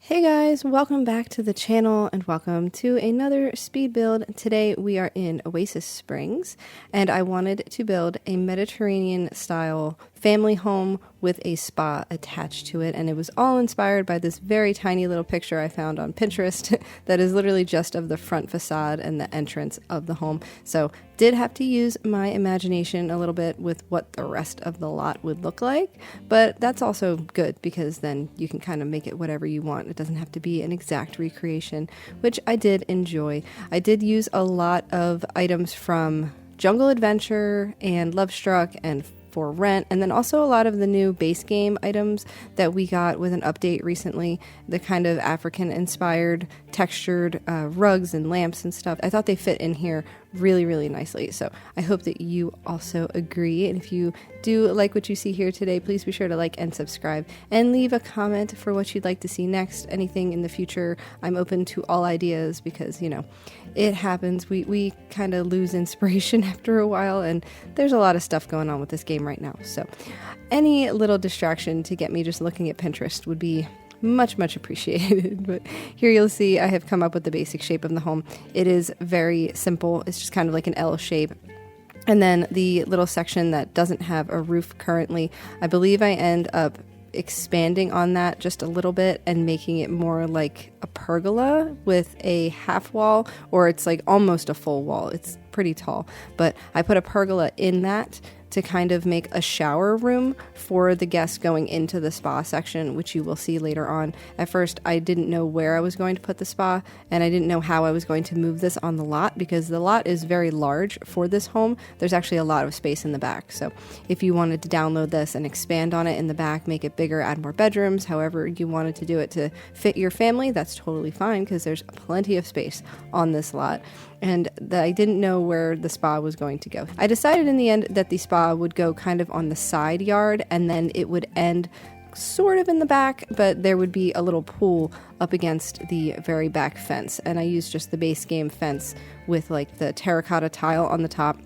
Hey guys, welcome back to the channel and welcome to another speed build. Today we are in Oasis Springs and I wanted to build a Mediterranean style family home with a spa attached to it, and it was all inspired by this very tiny little picture I found on Pinterest that is literally just of the front facade and the entrance of the home. So did have to use my imagination a little bit with what the rest of the lot would look like, but that's also good because then you can kind of make it whatever you want. It doesn't have to be an exact recreation, which I did enjoy. I did use a lot of items from Jungle Adventure and Love Struck and For Rent, and then also a lot of the new base game items that we got with an update recently, the kind of African inspired textured rugs and lamps and stuff. I thought they fit in here really nicely, so I hope that you also agree. And if you do like what you see here today, please be sure to like and subscribe and leave a comment for what you'd like to see next, anything in the future. I'm open to all ideas because, you know, it happens. We kind of lose inspiration after a while, and there's a lot of stuff going on with this game right now, so any little distraction to get me just looking at Pinterest would be much appreciated. But here you'll see I have come up with the basic shape of the home. It is very simple. It's just kind of like an L shape. And then the little section that doesn't have a roof currently, I believe I end up expanding on that just a little bit and making it more like a pergola with a half wall, or it's like almost a full wall. It's pretty tall, but I put a pergola in that to kind of make a shower room for the guests going into the spa section, which you will see later on. At first, I didn't know where I was going to put the spa, and I didn't know how I was going to move this on the lot because the lot is very large for this home. There's actually a lot of space in the back. So if you wanted to download this and expand on it in the back, make it bigger, add more bedrooms, however you wanted to do it to fit your family, that's totally fine because there's plenty of space on this lot. And I didn't know where the spa was going to go. I decided in the end that the spa would go kind of on the side yard, and then it would end sort of in the back, but there would be a little pool up against the very back fence. And I used just the base game fence with like the terracotta tile on the top.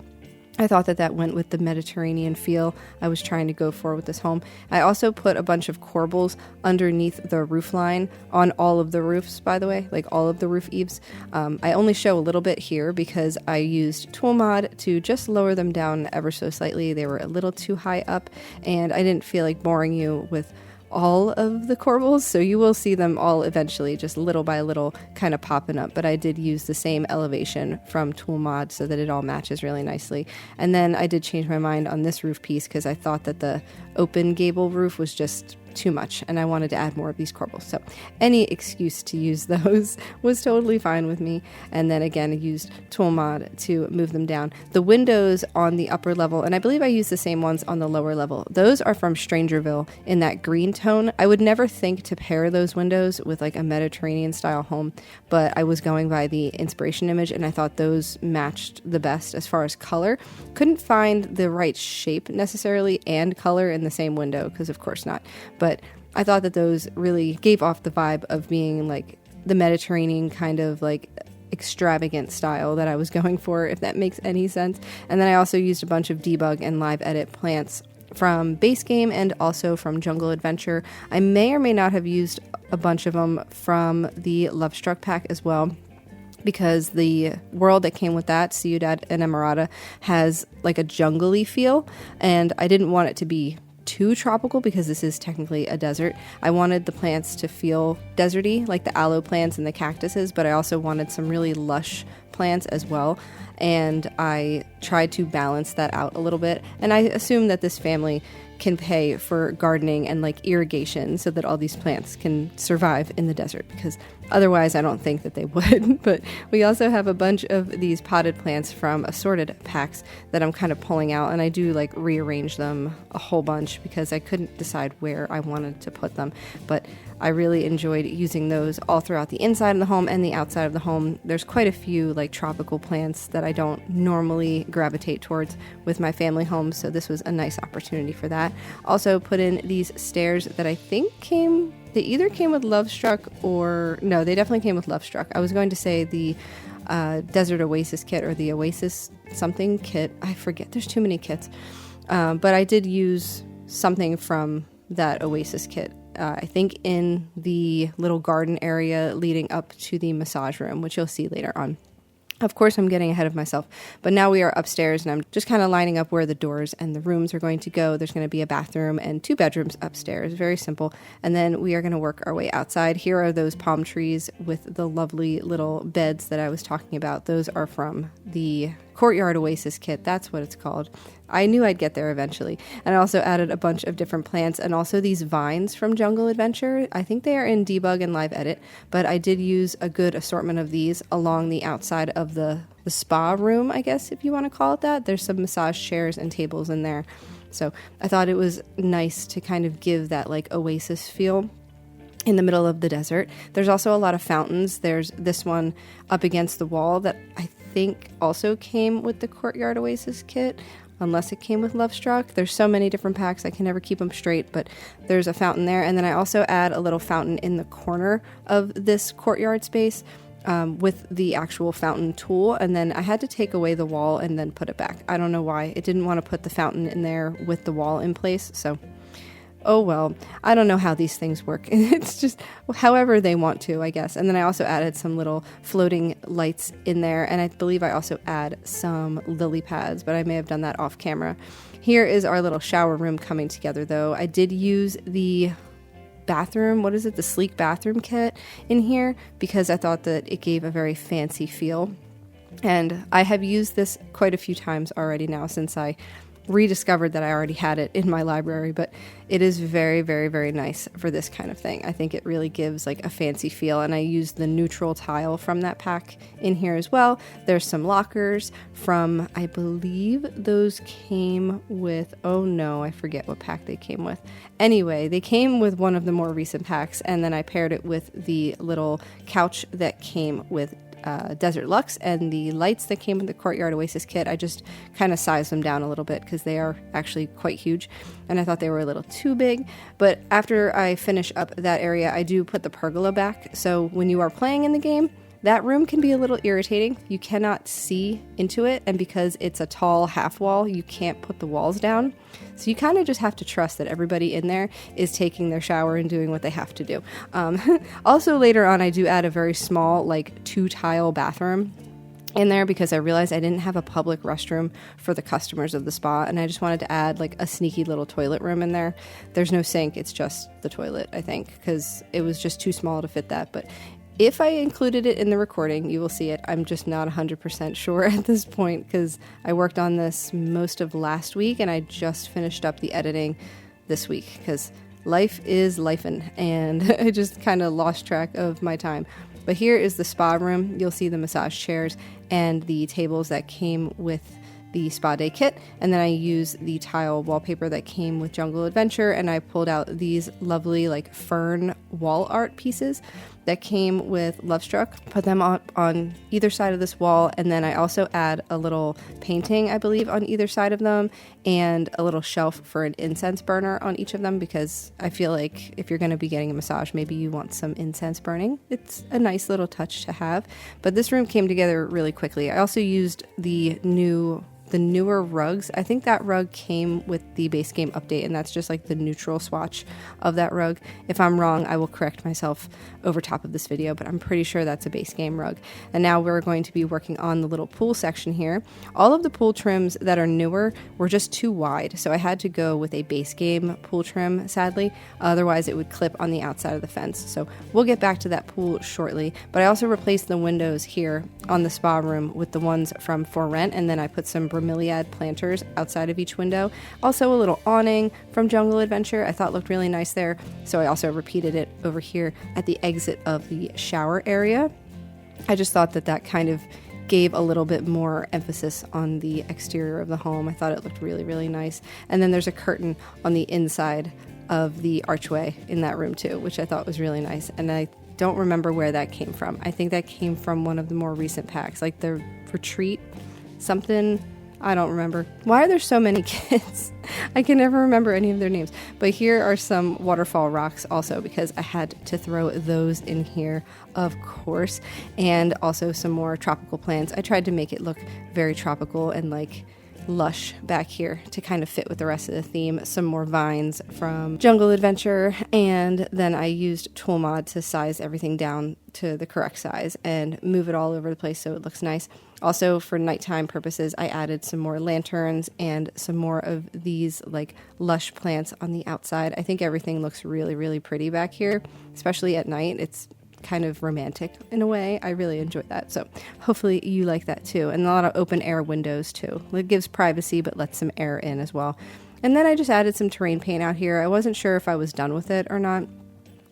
I thought that went with the Mediterranean feel I was trying to go for with this home. I also put a bunch of corbels underneath the roof line on all of the roofs, by the way, like all of the roof eaves. I only show a little bit here because I used tool mod to just lower them down ever so slightly. They were a little too high up, and I didn't feel like boring you with all of the corbels, so you will see them all eventually, just little by little kind of popping up, but I did use the same elevation from tool mod so that it all matches really nicely. And then I did change my mind on this roof piece because I thought that the open gable roof was just too much and I wanted to add more of these corbels, so any excuse to use those was totally fine with me. And then again, I used tool mod to move them down. The windows on the upper level, and I believe I used the same ones on the lower level, those are from Strangerville in that green tone. I would never think to pair those windows with like a Mediterranean style home, but I was going by the inspiration image and I thought those matched the best as far as color. Couldn't find the right shape necessarily and color in the same window because of course not, but I thought that those really gave off the vibe of being like the Mediterranean kind of like extravagant style that I was going for, if that makes any sense. And then I also used a bunch of debug and live edit plants from base game and also from Jungle Adventure. I may or may not have used a bunch of them from the Love Struck pack as well, because the world that came with that, Ciudad Enamorada, has like a jungly feel, and I didn't want it to be too tropical because this is technically a desert. I wanted the plants to feel deserty, like the aloe plants and the cactuses, but I also wanted some really lush plants as well. And I tried to balance that out a little bit. And I assume that this family can pay for gardening and like irrigation so that all these plants can survive in the desert, because otherwise I don't think that they would. But we also have a bunch of these potted plants from assorted packs that I'm kind of pulling out, and I do like rearrange them a whole bunch because I couldn't decide where I wanted to put them. But I really enjoyed using those all throughout the inside of the home and the outside of the home. There's quite a few like tropical plants that I don't normally gravitate towards with my family homes, so this was a nice opportunity for that. Also put in these stairs that I think they either came with Love Struck or no, they definitely came with Love Struck. I was going to say the Desert Oasis kit or the Oasis something kit. I forget. There's too many kits. But I did use something from that Oasis kit I think in the little garden area leading up to the massage room, which you'll see later on. Of course, I'm getting ahead of myself, but now we are upstairs and I'm just kind of lining up where the doors and the rooms are going to go. There's going to be a bathroom and 2 bedrooms upstairs. Very simple. And then we are going to work our way outside. Here are those palm trees with the lovely little beds that I was talking about. Those are from the Courtyard Oasis kit. That's what it's called. I knew I'd get there eventually. And I also added a bunch of different plants and also these vines from Jungle Adventure. I think they are in debug and live edit, but I did use a good assortment of these along the outside of the spa room, I guess, if you want to call it that. There's some massage chairs and tables in there. So I thought it was nice to kind of give that like Oasis feel in the middle of the desert. There's also a lot of fountains. There's this one up against the wall that I think also came with the Courtyard Oasis kit, unless it came with Love Struck. There's so many different packs, I can never keep them straight, but there's a fountain there. And then I also add a little fountain in the corner of this courtyard space with the actual fountain tool. And then I had to take away the wall and then put it back. I don't know why. It didn't want to put the fountain in there with the wall in place, so oh well, I don't know how these things work. It's just however they want to, I guess. And then I also added some little floating lights in there, and I believe I also add some lily pads, but I may have done that off camera. Here is our little shower room coming together, though. I did use the bathroom, the sleek bathroom kit in here because I thought that it gave a very fancy feel. And I have used this quite a few times already now since I rediscovered that I already had it in my library, but it is very, very, very nice for this kind of thing. I think it really gives like a fancy feel, and I used the neutral tile from that pack in here as well. There's some lockers from, I believe those came with, oh no, I forget what pack they came with. Anyway, they came with one of the more recent packs, and then I paired it with the little couch that came with Desert Luxe, and the lights that came with the Courtyard Oasis kit. I just kind of sized them down a little bit because they are actually quite huge, and I thought they were a little too big. But after I finish up that area, I do put the pergola back, so when you are playing in the game, that room can be a little irritating. You cannot see into it, and because it's a tall half wall, you can't put the walls down. So you kind of just have to trust that everybody in there is taking their shower and doing what they have to do. Also, later on, I do add a very small, like 2-tile bathroom in there because I realized I didn't have a public restroom for the customers of the spa, and I just wanted to add like a sneaky little toilet room in there. There's no sink, it's just the toilet, I think, because it was just too small to fit that. But if I included it in the recording, you will see it. I'm just not 100% sure at this point because I worked on this most of last week and I just finished up the editing this week because life is lifing and I just kind of lost track of my time. But here is the spa room. You'll see the massage chairs and the tables that came with the spa day kit, and then I use the tile wallpaper that came with Jungle Adventure, and I pulled out these lovely like fern wall art pieces that came with Love Struck, put them on either side of this wall, and then I also add a little painting, I believe, on either side of them, and a little shelf for an incense burner on each of them, because I feel like if you're going to be getting a massage, maybe you want some incense burning. It's a nice little touch to have, but this room came together really quickly. I also used the newer rugs. I think that rug came with the base game update, and that's just like the neutral swatch of that rug. If I'm wrong, I will correct myself over top of this video, but I'm pretty sure that's a base game rug. And now we're going to be working on the little pool section here. All of the pool trims that are newer were just too wide, so I had to go with a base game pool trim, sadly. Otherwise, it would clip on the outside of the fence. So we'll get back to that pool shortly, but I also replaced the windows here on the spa room with the ones from For Rent, and then I put some bromeliad planters outside of each window. Also a little awning from Jungle Adventure I thought looked really nice there, so I also repeated it over here at the exit of the shower area. I just thought that that kind of gave a little bit more emphasis on the exterior of the home. I thought it looked really, really nice. And then there's a curtain on the inside of the archway in that room too, which I thought was really nice. And I don't remember where that came from. I think that came from one of the more recent packs, like the Retreat something. I don't remember. Why are there so many kids? I can never remember any of their names. But here are some waterfall rocks also, because I had to throw those in here, of course. And also some more tropical plants. I tried to make it look very tropical and like lush back here to kind of fit with the rest of the theme. Some more vines from Jungle Adventure, and then I used Tool Mod to size everything down to the correct size and move it all over the place so it looks nice. Also, for nighttime purposes, I added some more lanterns and some more of these like lush plants on the outside. I think everything looks really, really pretty back here, especially at night. It's kind of romantic in a way. I really enjoy that. So hopefully you like that too. And a lot of open air windows too. It gives privacy but lets some air in as well. And then I just added some terrain paint out here. I wasn't sure if I was done with it or not.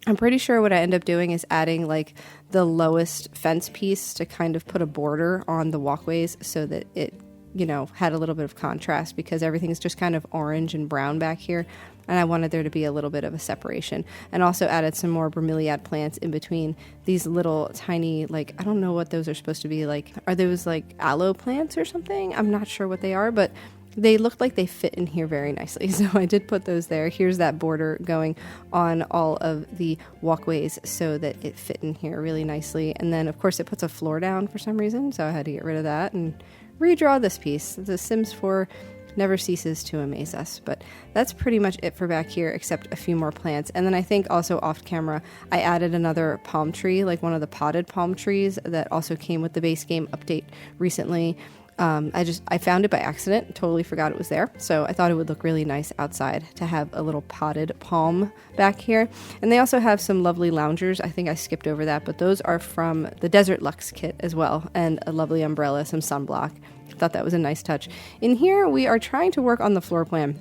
I'm pretty sure what I end up doing is adding like the lowest fence piece to kind of put a border on the walkways so that it, you know, had a little bit of contrast, because everything's just kind of orange and brown back here. And I wanted there to be a little bit of a separation. And also added some more bromeliad plants in between these little tiny, like, I don't know what those are supposed to be. Like, are those like aloe plants or something? I'm not sure what they are, but they looked like they fit in here very nicely. So I did put those there. Here's that border going on all of the walkways so that it fit in here really nicely. And then, of course, it puts a floor down for some reason. So I had to get rid of that and redraw this piece. The Sims 4 never ceases to amaze us. But that's pretty much it for back here, except a few more plants. And then I think also off camera, I added another palm tree, like one of the potted palm trees that also came with the base game update recently. I found it by accident, totally forgot it was there. So I thought it would look really nice outside to have a little potted palm back here. And they also have some lovely loungers. I think I skipped over that, but those are from the Desert Luxe kit as well. And a lovely umbrella, some sunblock. Thought that was a nice touch. In here, we are trying to work on the floor plan.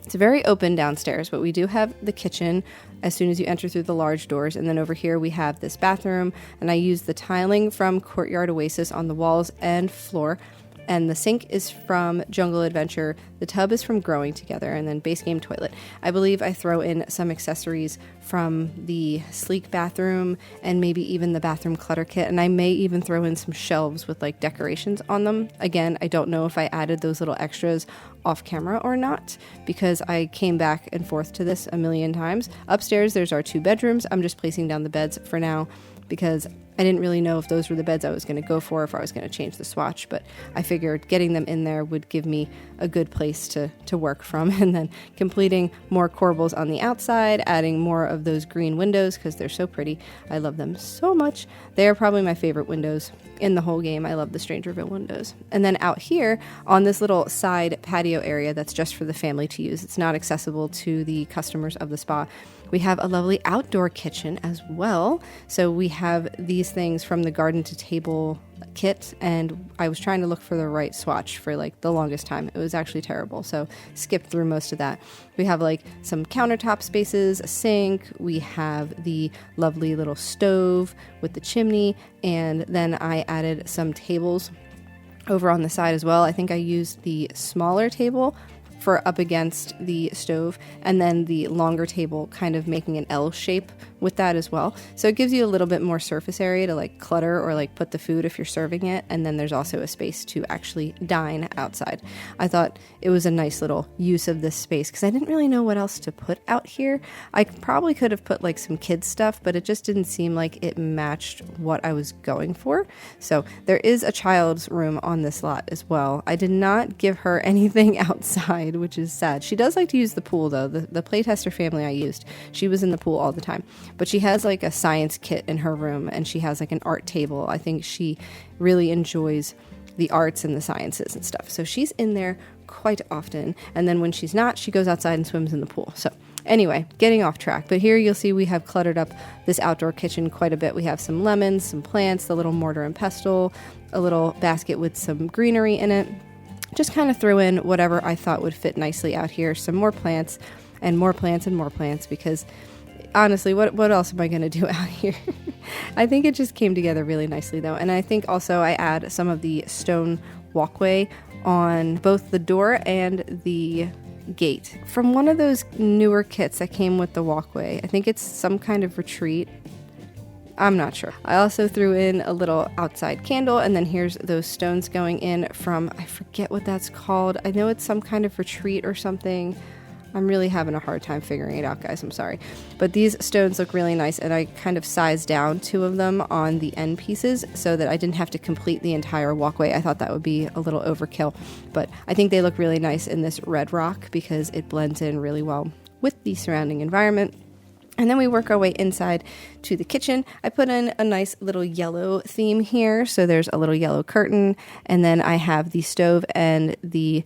It's very open downstairs, but we do have the kitchen as soon as you enter through the large doors. And then over here we have this bathroom, and I used the tiling from Courtyard Oasis on the walls and floor. And the sink is from Jungle Adventure. The tub is from Growing Together, and then base game toilet. I believe I throw in some accessories from the sleek bathroom and maybe even the bathroom clutter kit. And I may even throw in some shelves with like decorations on them. Again, I don't know if I added those little extras off camera or not, because I came back and forth to this a million times. Upstairs, there's our 2 bedrooms. I'm just placing down the beds for now, because I didn't really know if those were the beds I was going to go for, if I was going to change the swatch, but I figured getting them in there would give me a good place to work from. And then completing more corbels on the outside, adding more of those green windows because they're so pretty. I love them so much. They are probably my favorite windows in the whole game. I love the Strangerville windows. And then out here on this little side patio area that's just for the family to use, it's not accessible to the customers of the spa, we have a lovely outdoor kitchen as well. So we have these things from the garden to table kit, and I was trying to look for the right swatch for like the longest time. It was actually terrible, so skipped through most of that. We have like some countertop spaces, a sink, we have the lovely little stove with the chimney, and then I added some tables over on the side as well. I think I used the smaller table for up against the stove, and then the longer table kind of making an L shape with that as well. So it gives you a little bit more surface area to like clutter or like put the food if you're serving it. And then there's also a space to actually dine outside. I thought it was a nice little use of this space because I didn't really know what else to put out here. I probably could have put like some kids stuff, but it just didn't seem like it matched what I was going for. So there is a child's room on this lot as well. I did not give her anything outside, which is sad. She does like to use the pool though. The playtester family I used, she was in the pool all the time. But she has like a science kit in her room, and she has like an art table. I think she really enjoys the arts and the sciences and stuff. So she's in there quite often. And then when she's not, she goes outside and swims in the pool. So anyway, getting off track. But here you'll see we have cluttered up this outdoor kitchen quite a bit. We have some lemons, some plants, the little mortar and pestle, a little basket with some greenery in it. Just kind of threw in whatever I thought would fit nicely out here. Some more plants and more plants and more plants, because honestly, what else am I going to do out here? I think it just came together really nicely though. And I think also I add some of the stone walkway on both the door and the gate from one of those newer kits that came with the walkway. I think it's some kind of retreat. I'm not sure. I also threw in a little outside candle, and then here's those stones going in from, I forget what that's called. I know it's some kind of retreat or something. I'm really having a hard time figuring it out, guys. I'm sorry. But these stones look really nice, and I kind of sized down 2 of them on the end pieces so that I didn't have to complete the entire walkway. I thought that would be a little overkill, but I think they look really nice in this red rock because it blends in really well with the surrounding environment. And then we work our way inside to the kitchen. I put in a nice little yellow theme here. So there's a little yellow curtain, and then I have the stove and the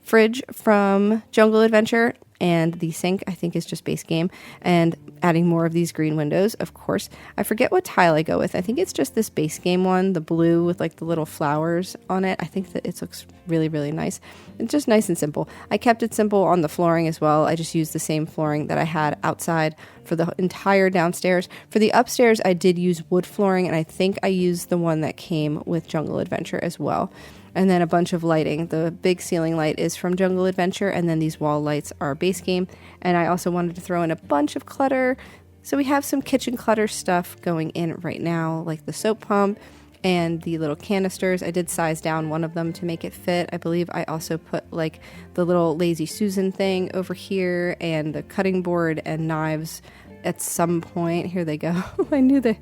fridge from Jungle Adventure, and the sink I think is just base game, and adding more of these green windows, of course. I forget what tile I go with. I think it's just this base game one, the blue with like the little flowers on it. I think that it looks really, really nice. It's just nice and simple. I kept it simple on the flooring as well. I just used the same flooring that I had outside for the entire downstairs. For the upstairs, I did use wood flooring, and I think I used the one that came with Jungle Adventure as well. And then a bunch of lighting. The big ceiling light is from Jungle Adventure, and then these wall lights are base game. And I also wanted to throw in a bunch of clutter. So we have some kitchen clutter stuff going in right now, like the soap pump and the little canisters. I did size down one of them to make it fit. I believe I also put like the little Lazy Susan thing over here, and the cutting board and knives at some point. Here they go. I knew they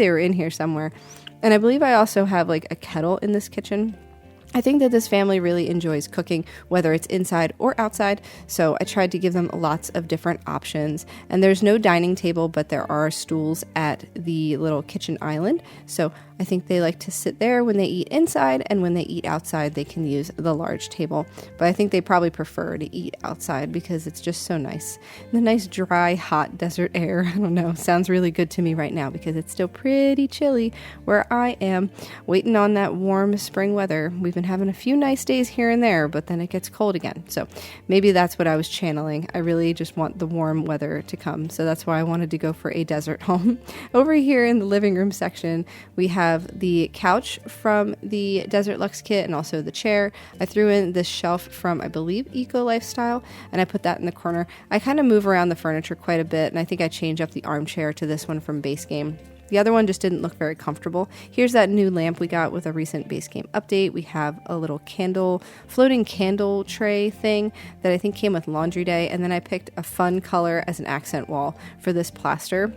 were in here somewhere. And I believe I also have like a kettle in this kitchen. I think that this family really enjoys cooking, whether it's inside or outside, so I tried to give them lots of different options. And there's no dining table, but there are stools at the little kitchen island, so I think they like to sit there when they eat inside, and when they eat outside, they can use the large table. But I think they probably prefer to eat outside because it's just so nice. The nice, dry, hot desert air, I don't know, sounds really good to me right now because it's still pretty chilly where I am, waiting on that warm spring weather. We've been having a few nice days here and there, but then it gets cold again. So maybe that's what I was channeling. I really just want the warm weather to come. So that's why I wanted to go for a desert home. Over here in the living room section, we have the couch from the Desert Luxe kit and also the chair. I threw in this shelf from, I believe, Eco Lifestyle, and I put that in the corner. I kind of move around the furniture quite a bit, and I think I changed up the armchair to this one from Base Game. The other one just didn't look very comfortable. Here's that new lamp we got with a recent Base Game update. We have a little floating candle tray thing that I think came with Laundry Day, and then I picked a fun color as an accent wall for this plaster,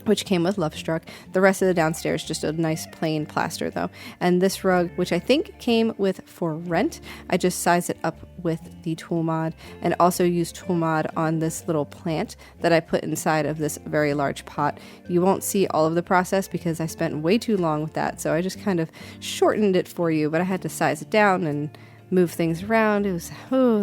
which came with Love Struck. The rest of the downstairs, just a nice plain plaster though. And this rug, which I think came with For Rent, I just sized it up with the tool mod, and also used tool mod on this little plant that I put inside of this very large pot. You won't see all of the process because I spent way too long with that, so I just kind of shortened it for you, but I had to size it down and move things around. It was,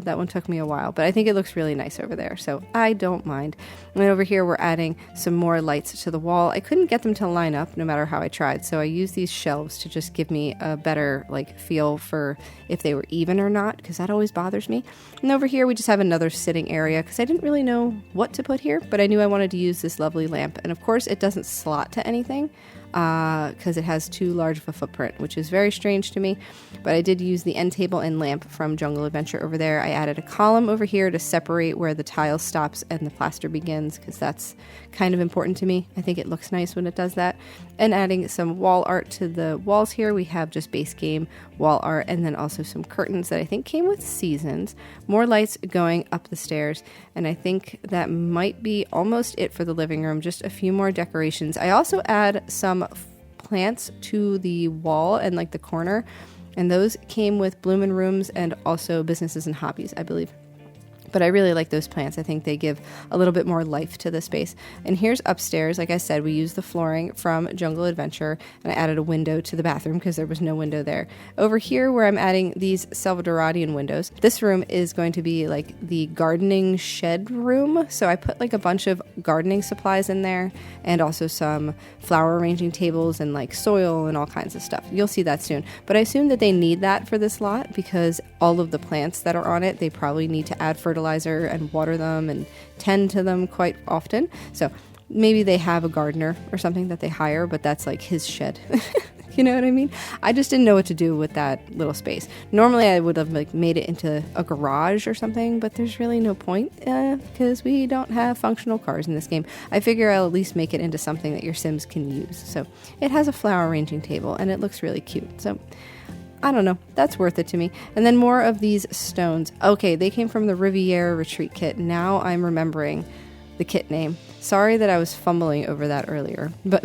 that one took me a while, but I think it looks really nice over there, so I don't mind. And over here we're adding some more lights to the wall. I couldn't get them to line up no matter how I tried, so I used these shelves to just give me a better feel for if they were even or not, because that always bothers me. And over here we just have another sitting area because I didn't really know what to put here, but I knew I wanted to use this lovely lamp. And of course it doesn't slot to anything because it has too large of a footprint, which is very strange to me. But I did use the end table and lamp from Jungle Adventure over there. I added a column over here to separate where the tile stops and the plaster begins, because that's kind of important to me. I think it looks nice when it does that. And adding some wall art to the walls here, we have just Base Game wall art, and then also some curtains that I think came with Seasons. More lights going up the stairs, and I think that might be almost it for the living room. Just a few more decorations. I also add some plants to the wall and the corner, and those came with Bloomin' Rooms and also Businesses and Hobbies, I believe. But I really like those plants. I think they give a little bit more life to the space. And here's upstairs. Like I said, we used the flooring from Jungle Adventure, and I added a window to the bathroom because there was no window there. Over here where I'm adding these Salvadoradian windows, this room is going to be the gardening shed room. So I put a bunch of gardening supplies in there, and also some flower arranging tables and soil and all kinds of stuff. You'll see that soon. But I assume that they need that for this lot because all of the plants that are on it, they probably need to add fertilizer and water them and tend to them quite often. So maybe they have a gardener or something that they hire, but that's his shed. You know what I mean? I just didn't know what to do with that little space. Normally I would have made it into a garage or something, but there's really no point because we don't have functional cars in this game. I figure I'll at least make it into something that your Sims can use. So it has a flower arranging table and it looks really cute. So I don't know, that's worth it to me. And then more of these stones. Okay, they came from the Riviera Retreat kit. Now I'm remembering the kit name. Sorry that I was fumbling over that earlier, but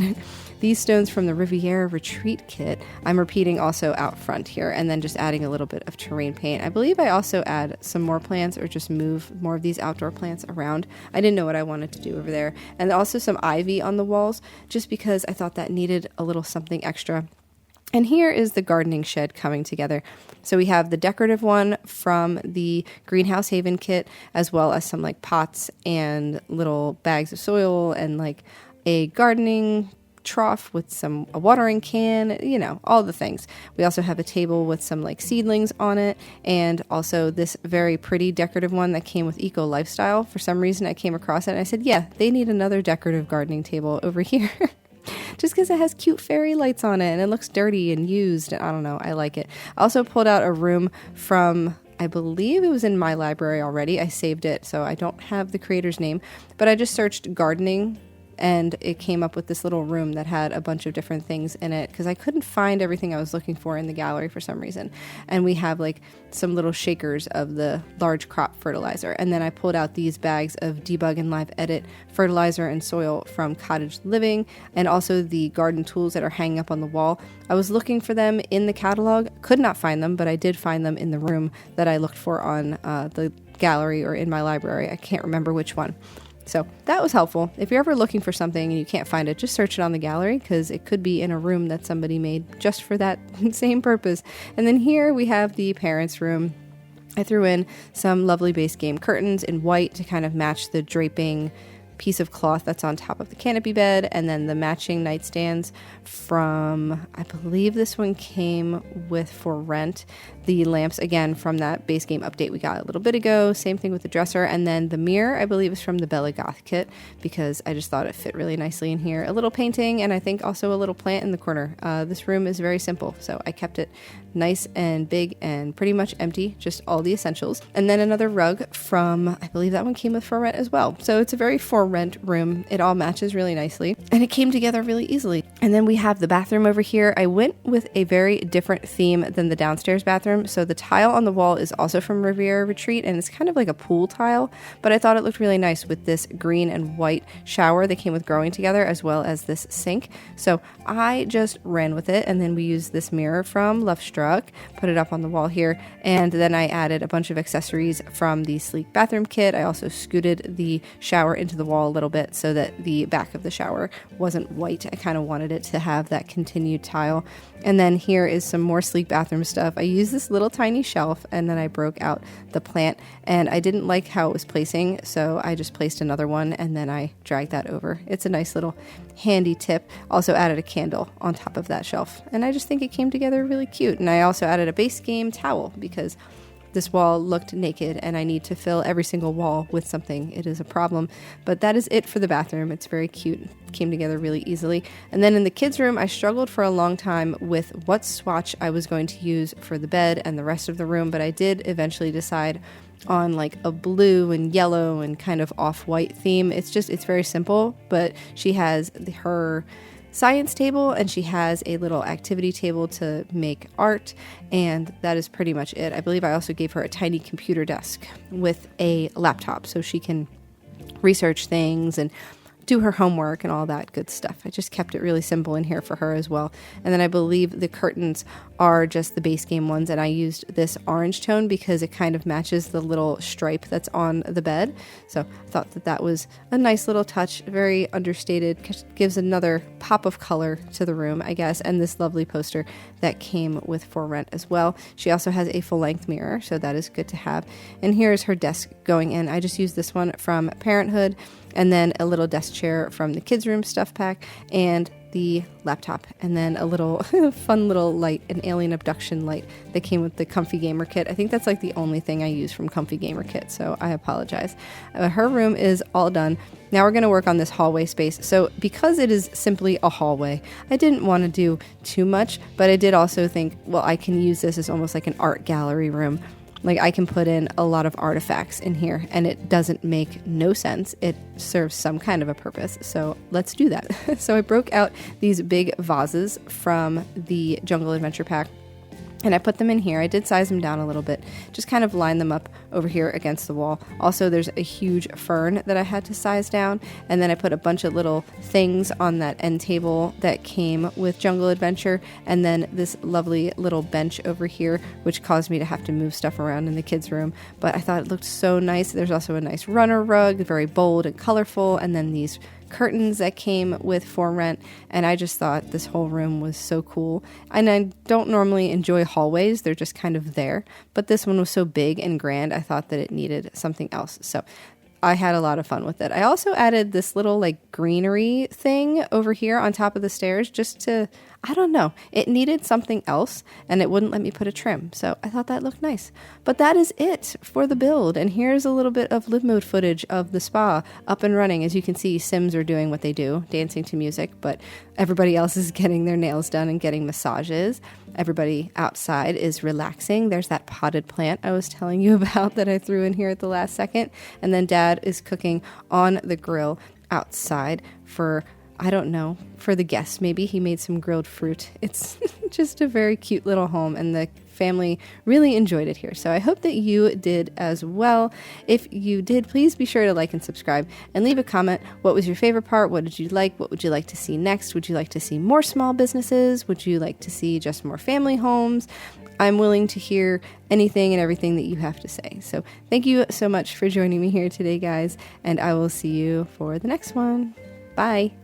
these stones from the Riviera Retreat kit, I'm repeating also out front here, and then just adding a little bit of terrain paint. I believe I also add some more plants or just move more of these outdoor plants around. I didn't know what I wanted to do over there. And also some ivy on the walls, just because I thought that needed a little something extra. And here is the gardening shed coming together. So we have the decorative one from the Greenhouse Haven kit, as well as some like pots and little bags of soil and like a gardening trough with a watering can, you know, all the things. We also have a table with some like seedlings on it, and also this very pretty decorative one that came with Eco Lifestyle. For some reason I came across it and I said, yeah, they need another decorative gardening table over here. Just because it has cute fairy lights on it and it looks dirty and used. I don't know. I like it. I also pulled out a room from, I believe it was in my library already. I saved it, so I don't have the creator's name. But I just searched gardening, and it came up with this little room that had a bunch of different things in it because I couldn't find everything I was looking for in the gallery for some reason. And we have like some little shakers of the large crop fertilizer. And then I pulled out these bags of Debug and Live Edit fertilizer and soil from Cottage Living, and also the garden tools that are hanging up on the wall. I was looking for them in the catalog, could not find them, but I did find them in the room that I looked for on the gallery or in my library. I can't remember which one. So that was helpful. If you're ever looking for something and you can't find it, just search it on the gallery because it could be in a room that somebody made just for that same purpose. And then here we have the parents' room. I threw in some lovely base game curtains in white to kind of match the draping piece of cloth that's on top of the canopy bed, and then the matching nightstands from, I believe this one came with For Rent, the lamps again from that base game update we got a little bit ago. Same thing with the dresser, and then the mirror I believe is from the Bella Goth kit because I just thought it fit really nicely in here. A little painting, and I think also a little plant in the corner. This room is very simple, so I kept it nice and big and pretty much empty, just all the essentials. And then another rug from, I believe that one came with For Rent as well. So it's a very For Rent room. It all matches really nicely and it came together really easily. And then we have the bathroom over here. I went with a very different theme than the downstairs bathroom. So the tile on the wall is also from Riviera Retreat, and it's kind of like a pool tile, but I thought it looked really nice with this green and white shower that came with growing together, as well as this sink. So I just ran with it, and then we used this mirror from Love Struck, put it up on the wall here, and then I added a bunch of accessories from the sleek bathroom kit. I also scooted the shower into the wall a little bit so that the back of the shower wasn't white. I kind of wanted it to have that continued tile. And then here is some more sleek bathroom stuff. I used this little tiny shelf, and then I broke out the plant, and I didn't like how it was placing, so I just placed another one, and then I dragged that over. It's a nice little handy tip. Also added a candle on top of that shelf, and I just think it came together really cute. And I also added a base game towel because this wall looked naked and I need to fill every single wall with something. It is a problem, but that is it for the bathroom. It's very cute. It came together really easily. And then in the kids' room, I struggled for a long time with what swatch I was going to use for the bed and the rest of the room, but I did eventually decide on like a blue and yellow and kind of off-white theme. It's very simple, but she has her science table and she has a little activity table to make art, and that is pretty much it. I believe I also gave her a tiny computer desk with a laptop so she can research things and do her homework and all that good stuff. I just kept it really simple in here for her as well. And then I believe the curtains are just the base game ones, and I used this orange tone because it kind of matches the little stripe that's on the bed. So I thought that was a nice little touch, very understated, gives another pop of color to the room, I guess. And this lovely poster that came with For Rent as well. She also has a full-length mirror, so that is good to have. And here's her desk going in. I just used this one from Parenthood, and then a little desk chair from the kids' room stuff pack, and the laptop, and then a little fun little light, an alien abduction light that came with the Comfy Gamer kit. I think that's like the only thing I use from Comfy Gamer kit, so I apologize. Her room is all done. Now we're going to work on this hallway space. So because it is simply a hallway, I didn't want to do too much, but I did also think, well, I can use this as almost like an art gallery room. Like I can put in a lot of artifacts in here and it doesn't make no sense. It serves some kind of a purpose. So let's do that. So I broke out these big vases from the Jungle Adventure Pack. And I put them in here. I did size them down a little bit, just kind of line them up over here against the wall. Also, there's a huge fern that I had to size down. And then I put a bunch of little things on that end table that came with Jungle Adventure. And then this lovely little bench over here, which caused me to have to move stuff around in the kids' room. But I thought it looked so nice. There's also a nice runner rug, very bold and colorful. And then these curtains that came with For Rent, and I just thought this whole room was so cool. And I don't normally enjoy hallways, they're just kind of there, but this one was so big and grand, I thought that it needed something else. So I had a lot of fun with it. I also added this little like greenery thing over here on top of the stairs just to, I don't know, it needed something else and it wouldn't let me put a trim. So I thought that looked nice. But that is it for the build. And here's a little bit of live mode footage of the spa up and running. As you can see, Sims are doing what they do, dancing to music, but everybody else is getting their nails done and getting massages. Everybody outside is relaxing. There's that potted plant I was telling you about that I threw in here at the last second. And then Dad is cooking on the grill outside for, I don't know, for the guests. Maybe he made some grilled fruit. It's just a very cute little home, and the family really enjoyed it here. So I hope that you did as well. If you did, please be sure to like and subscribe and leave a comment. What was your favorite part? What did you like? What would you like to see next? Would you like to see more small businesses? Would you like to see just more family homes? I'm willing to hear anything and everything that you have to say. So thank you so much for joining me here today, guys, and I will see you for the next one. Bye.